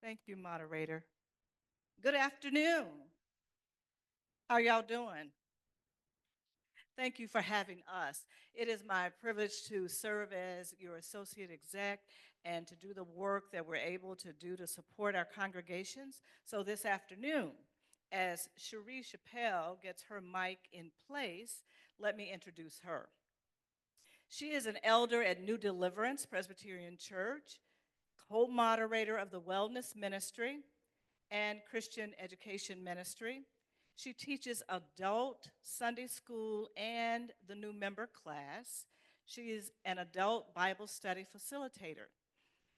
Thank you, moderator. Good afternoon. How are y'all doing? Thank you for having us. It is my privilege to serve as your associate exec and to do the work that we're able to do to support our congregations. So this afternoon, as Cheri Chappelle gets her mic in place, let me introduce her. She is an elder at New Deliverance Presbyterian Church, co-moderator of the Wellness Ministry, and Christian Education Ministry. She teaches adult Sunday school and the new member class. She is an adult Bible study facilitator.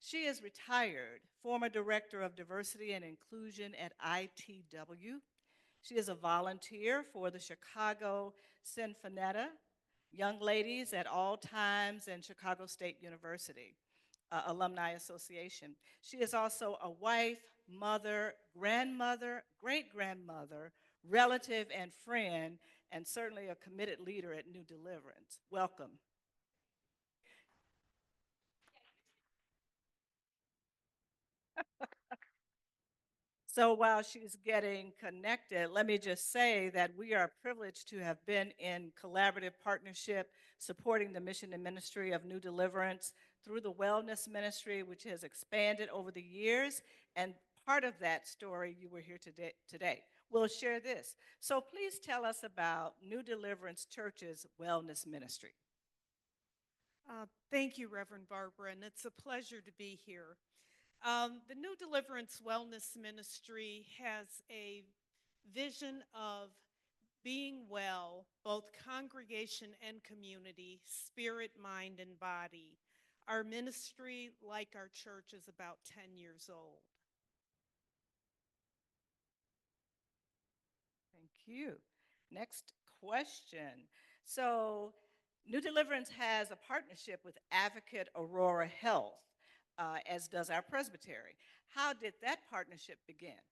She is retired, former director of diversity and inclusion at ITW. She is a volunteer for the Chicago Sinfonetta, Young Ladies at All Times, and Chicago State University. Alumni Association. She is also a wife, mother, grandmother, great grandmother, relative, and friend, and certainly a committed leader at New Deliverance. Welcome. So while she's getting connected, let me just say that we are privileged to have been in collaborative partnership supporting the mission and ministry of New Deliverance through the Wellness Ministry, which has expanded over the years. And part of that story, you were here today. We'll share this. So please tell us about New Deliverance Church's Wellness Ministry. Thank you, Reverend Barbara, and it's a pleasure to be here. The New Deliverance Wellness Ministry has a vision of being well, both congregation and community, spirit, mind, and body. Our ministry, like our church, is about 10 years old. Thank you. Next question. So, New Deliverance has a partnership with Advocate Aurora Health, as does our Presbytery. How did that partnership begin?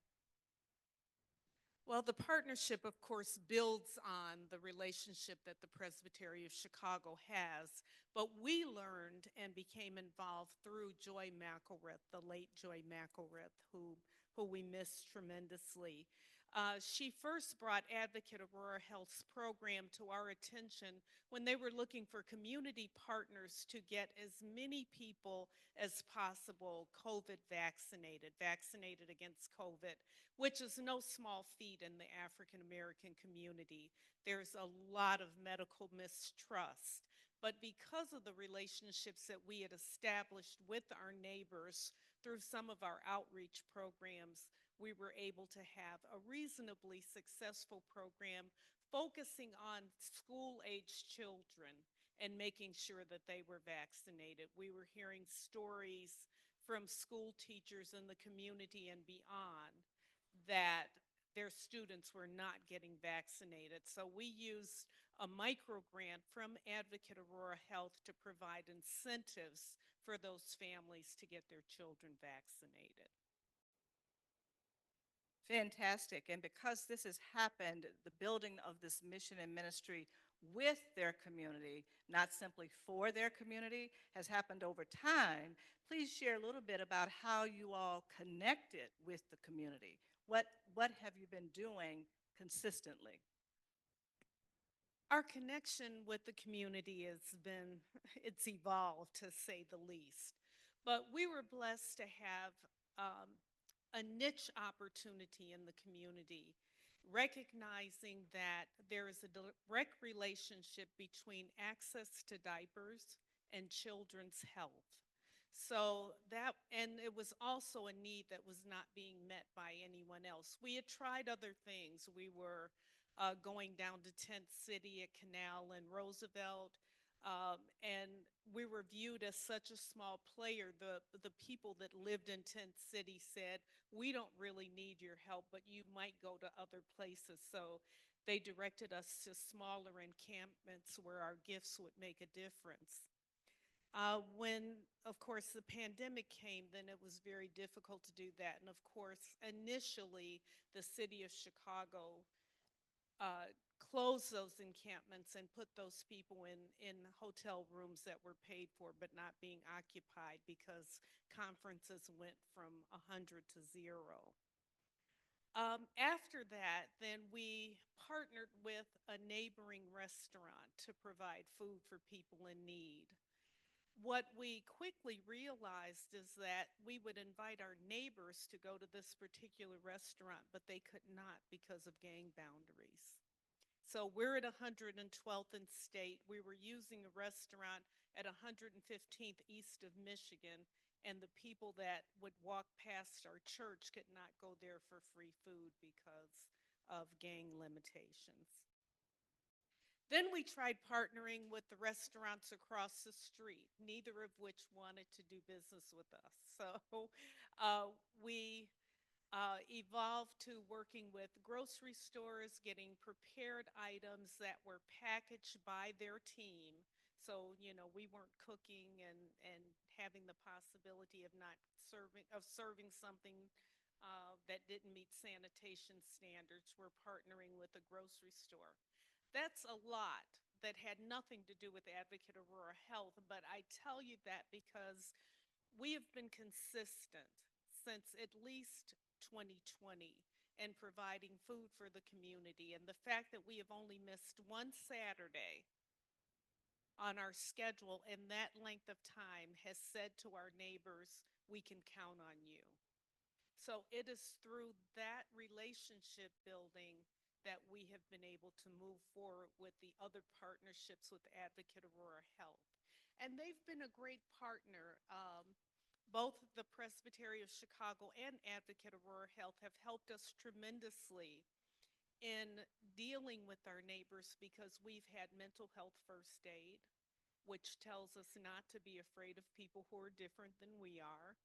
Well, the partnership, of course, builds on the relationship that the Presbytery of Chicago has, but we learned and became involved through Joy McElrath, the late Joy McElrath, who we miss tremendously. She first brought Advocate Aurora Health's program to our attention when they were looking for community partners to get as many people as possible COVID vaccinated against COVID, which is no small feat in the African American community. There's a lot of medical mistrust. But because of the relationships that we had established with our neighbors through some of our outreach programs, we were able to have a reasonably successful program focusing on school-aged children and making sure that they were vaccinated. We were hearing stories from school teachers in the community and beyond that their students were not getting vaccinated. So we used a micro grant from Advocate Aurora Health to provide incentives for those families to get their children vaccinated. Fantastic. And because this has happened, the building of this mission and ministry with their community, not simply for their community, has happened over time. Please share a little bit about how you all connected with the community. What have you been doing consistently? Our connection with the community has been, it's evolved to say the least. But we were blessed to have um, a niche opportunity in the community, recognizing that there is a direct relationship between access to diapers and children's health. So that, and it was also a need that was not being met by anyone else. We had tried other things. We were going down to Tent City at Canal and Roosevelt. And we were viewed as such a small player. The people that lived in Tent City said, we don't really need your help, but you might go to other places. So they directed us to smaller encampments where our gifts would make a difference. When, of course, the pandemic came, then it was very difficult to do that. And of course, initially, the city of Chicago uh, close those encampments and put those people in hotel rooms that were paid for but not being occupied because conferences went from 100 to 0. After that, then we partnered with a neighboring restaurant to provide food for people in need. What we quickly realized is that we would invite our neighbors to go to this particular restaurant, but they could not because of gang boundaries. So we're at 112th and State. We were using a restaurant at 115th east of Michigan, and the people that would walk past our church could not go there for free food because of gang limitations. Then we tried partnering with the restaurants across the street, neither of which wanted to do business with us. So uh, we evolved to working with grocery stores, getting prepared items that were packaged by their team. So, we weren't cooking and having the possibility of not serving something that didn't meet sanitation standards. We're partnering with a grocery store. That's a lot that had nothing to do with Advocate Aurora Health, but I tell you that because we have been consistent since at least 2020 in providing food for the community. And the fact that we have only missed one Saturday on our schedule in that length of time has said to our neighbors, we can count on you. So it is through that relationship building that we have been able to move forward with the other partnerships with Advocate Aurora Health. And they've been a great partner. Both the Presbytery of Chicago and Advocate Aurora Health have helped us tremendously in dealing with our neighbors because we've had mental health first aid, which tells us not to be afraid of people who are different than we are.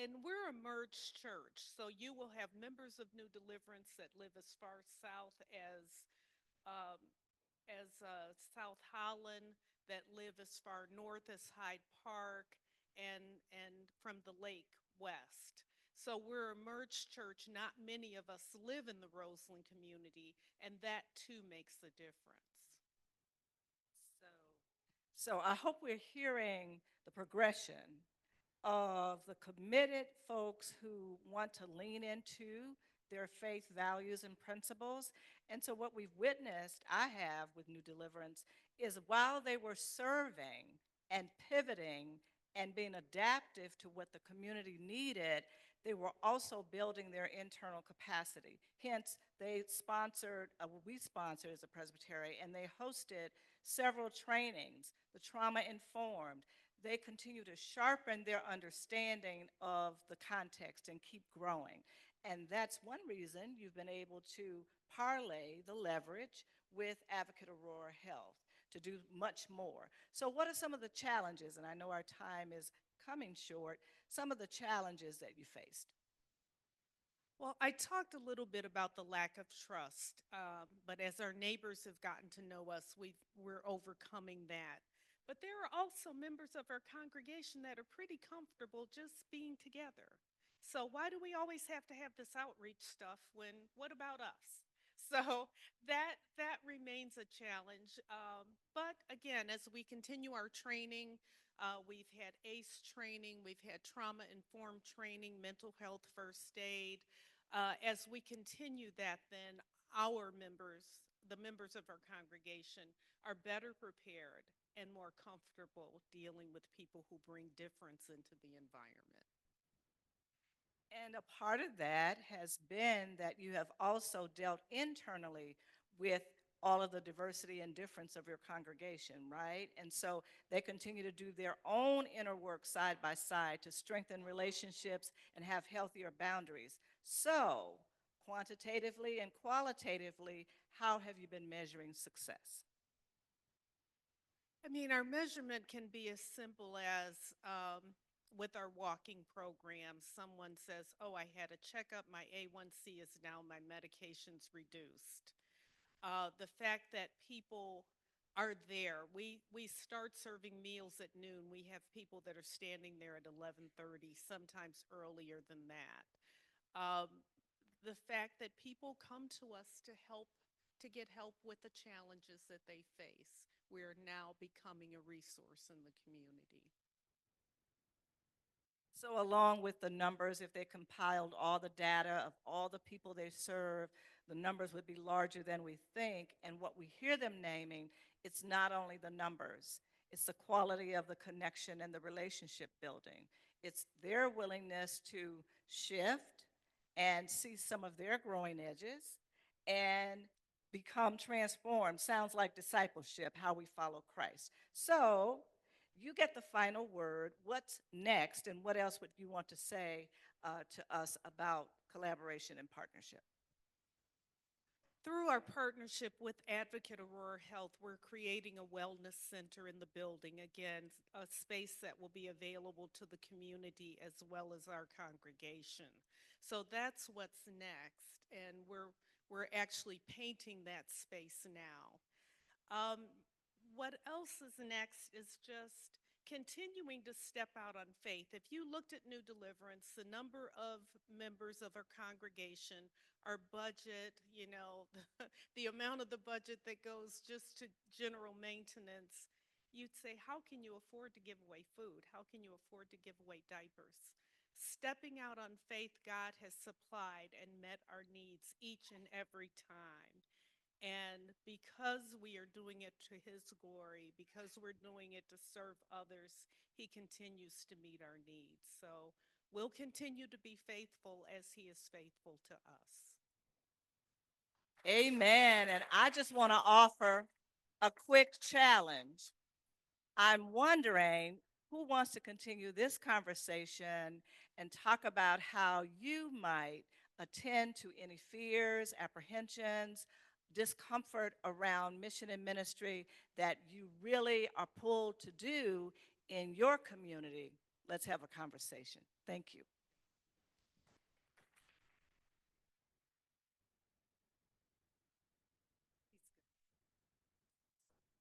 And we're a merged church, so you will have members of New Deliverance that live as far south um, South Holland, that live as far north as Hyde Park, and from the lake west. So we're a merged church. Not many of us live in the Roseland community, and that too makes a difference. So, so I hope we're hearing the progression of the committed folks who want to lean into their faith values and principles. And so what we've witnessed, I have with New Deliverance, is while they were serving and pivoting and being adaptive to what the community needed, they were also building their internal capacity. Hence, they sponsored, we sponsored as a Presbytery, and they hosted several trainings, the trauma informed. They continue to sharpen their understanding of the context and keep growing. And that's one reason you've been able to parlay the leverage with Advocate Aurora Health to do much more. So what are some of the challenges, and I know our time is coming short, some of the challenges that you faced? Well, I talked a little bit about the lack of trust, but as our neighbors have gotten to know us, we're overcoming that. But there are also members of our congregation that are pretty comfortable just being together. So why do we always have to have this outreach stuff when what about us? So that remains a challenge. But again, as we continue our training, we've had ACE training, we've had trauma informed training, mental health first aid. As we continue that, then our members, the members of our congregation, are better prepared and more comfortable dealing with people who bring difference into the environment. And a part of that has been that you have also dealt internally with all of the diversity and difference of your congregation, right? And so they continue to do their own inner work side by side to strengthen relationships and have healthier boundaries. So, quantitatively and qualitatively, how have you been measuring success? I mean, our measurement can be as simple as with our walking program, someone says, oh, I had a checkup, my A1C is down, my medication's reduced. The fact that people are there. We start serving meals at noon. We have people that are standing there at 11:30, sometimes earlier than that. The fact that people come to us to help to get help with the challenges that they face. We're now becoming a resource in the community. So along with the numbers, if they compiled all the data of all the people they serve, the numbers would be larger than we think. And what we hear them naming, it's not only the numbers, it's the quality of the connection and the relationship building. It's their willingness to shift and see some of their growing edges and become transformed. Sounds like discipleship, how we follow Christ. So you get the final word. What's next, and what else would you want to say to us about collaboration and partnership? Through our partnership with Advocate Aurora Health, we're creating a wellness center in the building. Again, a space that will be available to the community as well as our congregation. So that's what's next, and we're actually painting that space now. Um, what else is next is just continuing to step out on faith. If you looked at New Deliverance, the number of members of our congregation, our budget, the amount of the budget that goes just to general maintenance, you'd say, how can you afford to give away food? How can you afford to give away diapers? Stepping out on faith, God has supplied and met our needs each and every time. And because we are doing it to His glory, because we're doing it to serve others, He continues to meet our needs. So we'll continue to be faithful as He is faithful to us. Amen. And I just want to offer a quick challenge. I'm wondering who wants to continue this conversation and talk about how you might attend to any fears, apprehensions, discomfort around mission and ministry that you really are pulled to do in your community. Let's have a conversation. Thank you.